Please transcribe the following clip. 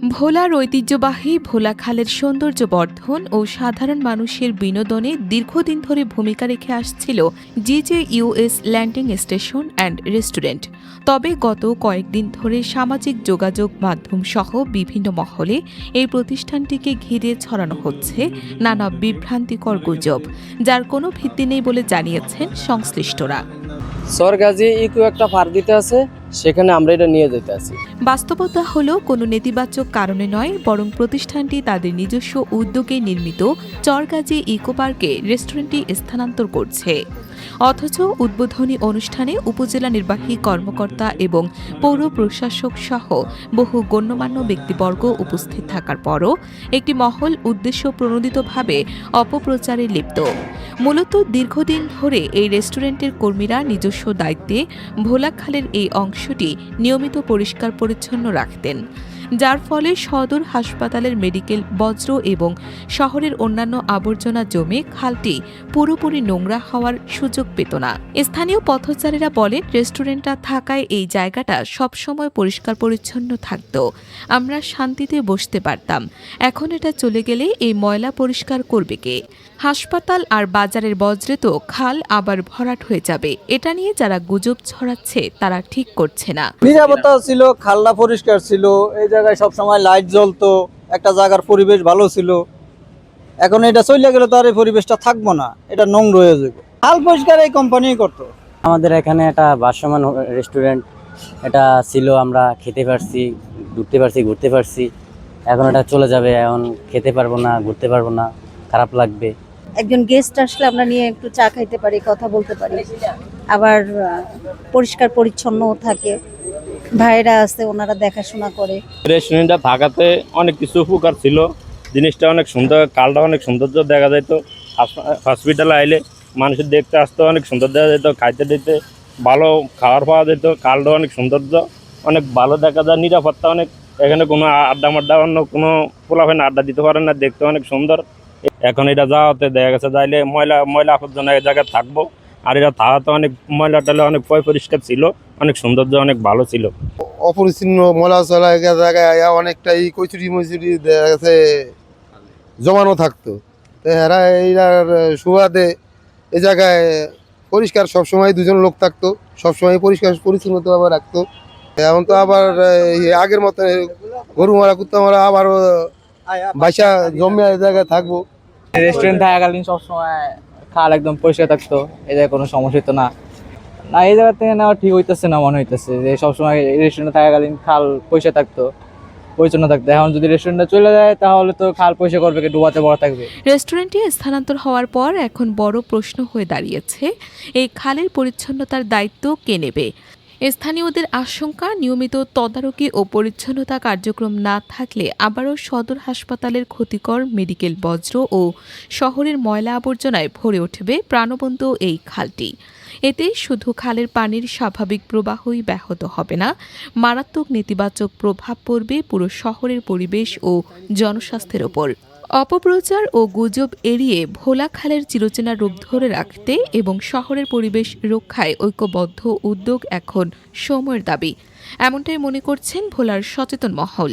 ভোলার ঐতিহ্যবাহী ভোলা খালের সৌন্দর্য বর্ধন ও সাধারণ মানুষের বিনোদনে দীর্ঘদিন ধরে ভূমিকা রেখে আসছিল জিজেইউএস ল্যান্ডিং স্টেশন অ্যান্ড রেস্টুরেন্ট। তবে গত কয়েকদিন ধরে সামাজিক যোগাযোগ মাধ্যম সহ বিভিন্ন মহলে এই প্রতিষ্ঠানটিকে ঘিরে ছড়ানো হচ্ছে নানা বিভ্রান্তিকর গুজব, যার কোনো ভিত্তি নেই বলে জানিয়েছেন সংশ্লিষ্টরা। সরকার যে ইকো একটা ফার দিতে আছে, সেখানে আমরা এটা নিয়ে যেতে আছি। বাস্তবতা হলো কোনো নেতিবাচক কারণে নয়, বরং প্রতিষ্ঠানটি তাদের নিজস্ব উদ্যোগে নির্মিত চরগাজী ইকো পার্কে রেস্টুরেন্টটি স্থানান্তর করছে। অথচ উদ্বোধনী অনুষ্ঠানে উপজেলা নির্বাহী কর্মকর্তা এবং পৌর প্রশাসক সহ বহু গণ্যমান্য ব্যক্তিবর্গ উপস্থিত থাকার পরও একটি মহল উদ্দেশ্য প্রণোদিতভাবে অপপ্রচারে লিপ্ত। মূলত দীর্ঘদিন ধরে এই রেস্টুরেন্টের কর্মীরা নিজস্ব দায়িত্বে ভোলাখালের এই অংশটি নিয়মিত পরিষ্কার পরিচ্ছন্ন রাখতেন, যার ফলে সদর হাসপাতালের মেডিকেল বজ্র এবং শহরের অন্যান্য আবর্জনা জমে খালটি পুরোপুরি নোংরা হওয়ার সুযোগ পেত না। স্থানীয় পথচারীরা বলেন, রেস্টুরেন্টটা থাকায় এই জায়গাটা সবসময় পরিষ্কার পরিচ্ছন্ন থাকত, আমরা শান্তিতে বসতে পারতাম। এখন এটা চলে গেলে এই ময়লা পরিষ্কার করবে কে? হাসপাতাল আর বাজারের বজ্রে তো খাল আবার ভরাট হয়ে যাবে। এটা নিয়ে যারা গুজব ছড়াচ্ছে তারা ঠিক করছে না। নিরাপত্তা ছিল, খালটা পরিষ্কার ছিল, এই জায়গায় সবসময় লাইট জ্বলতো, একটা জায়গার পরিবেশ ভালো ছিল। এখন এটা চলে গেলে তো আর এই পরিবেশটা থাকবো না, এটা নোংরা হয়ে যাবে। খাল পরিষ্কার এই কোম্পানি করতো। আমাদের এখানে একটা ভাসমান রেস্টুরেন্ট এটা ছিল, আমরা খেতে পারছি, ঢুকতে পারছি, ঘুরতে পারছি। এখন এটা চলে যাবে, এখন খেতে পারবো না, ঘুরতে পারবো না, খারাপ লাগবে। একজন গেস্ট আসলে আমরা নিয়ে একটু চা খাইতে পারি, কথা বলতে পারি, আবার পরিষ্কার পরিচ্ছন্নও থাকে। ভাইরা আছে, ওনারা দেখাশোনা করে। রেস্টুরেন্টটা থাকাতে অনেক কিছু উপকার ছিল, জিনিসটা অনেক সুন্দর, কালটা অনেক সৌন্দর্য দেখা যেত। হসপিটালে আইলে মানুষের দেখতে আসতো, অনেক সুন্দর দেখা যেত, খাইতে দিতে ভালো খাবার পাওয়া যেত, কালটা অনেক সৌন্দর্য অনেক ভালো দেখা যায়। নিরাপত্তা অনেক, এখানে কোনো আড্ডা মাড্ডা অন্য কোনো পোলাফেন আড্ডা দিতে পারে না, দেখতে অনেক সুন্দর। এখন এটা যাওয়াতে দেখা গেছে যাইলে ময়লা আবর্জনা এক জায়গায় থাকবো, আর এটা থাকাতে অনেক ময়লা টালে অনেক পরিষ্কার ছিল, অনেক সৌন্দর্য অনেক ভালো ছিল। অপরিচ্ছন্ন ময়লা চলা জায়গায় অনেকটাই কচুরি মচুরি দেখা গেছে জমানো থাকতো। তো এরা এইটার সুবাদে এই জায়গায় পরিষ্কার সবসময় দুজন লোক থাকতো, সবসময় পরিষ্কার পরিচ্ছন্নতা আবার রাখতো। এখন তো আবার আগের মতো গরু মারা কুত্তা মারা আবারও বাসা জমে জায়গায় থাকবো। রেস্টুরেন্ট থাকাকালীন সবসময় খাল একদম পরিষ্কার থাকতো, এই জায়গায় কোনো সমস্যা হতো না। এই জায়গা থেকে নেওয়া ঠিক হইতেছে না, মনে হইতেছে যে সবসময় রেস্টুরেন্টে থাকাকালীন খাল পরিষ্কার থাকতো, পরিচ্ছন্ন থাকতো। এখন যদি রেস্টুরেন্টে চলে যায় তাহলে তো খাল পরিষ্কার করবে, ডুবাতে বড় থাকবে। রেস্টুরেন্টটি স্থানান্তর হওয়ার পর এখন বড় প্রশ্ন হয়ে দাঁড়িয়েছে, এই খালের পরিচ্ছন্নতার দায়িত্ব কে নেবে? স্থানীয়দের আশঙ্কা, নিয়মিত তদারকি ও পরিচ্ছন্নতা কার্যক্রম না থাকলে আবারও সদর হাসপাতালের ক্ষতিকর মেডিকেল বজ্র ও শহরের ময়লা আবর্জনায় ভরে উঠবে প্রাণবন্ত এই খালটি। এতে শুধু খালের পানির স্বাভাবিক প্রবাহই ব্যাহত হবে না, মারাত্মক নেতিবাচক প্রভাব পড়বে পুরো শহরের পরিবেশ ও জনস্বাস্থ্যের ওপর। অপপ্রচার ও গুজব এড়িয়ে ভোলা খালের চিরচেনা রূপ ধরে রাখতে এবং শহরের পরিবেশ রক্ষায় ঐক্যবদ্ধ উদ্যোগ এখন সময়ের দাবি, এমনটাই মনে করছেন ভোলার সচেতন মহল।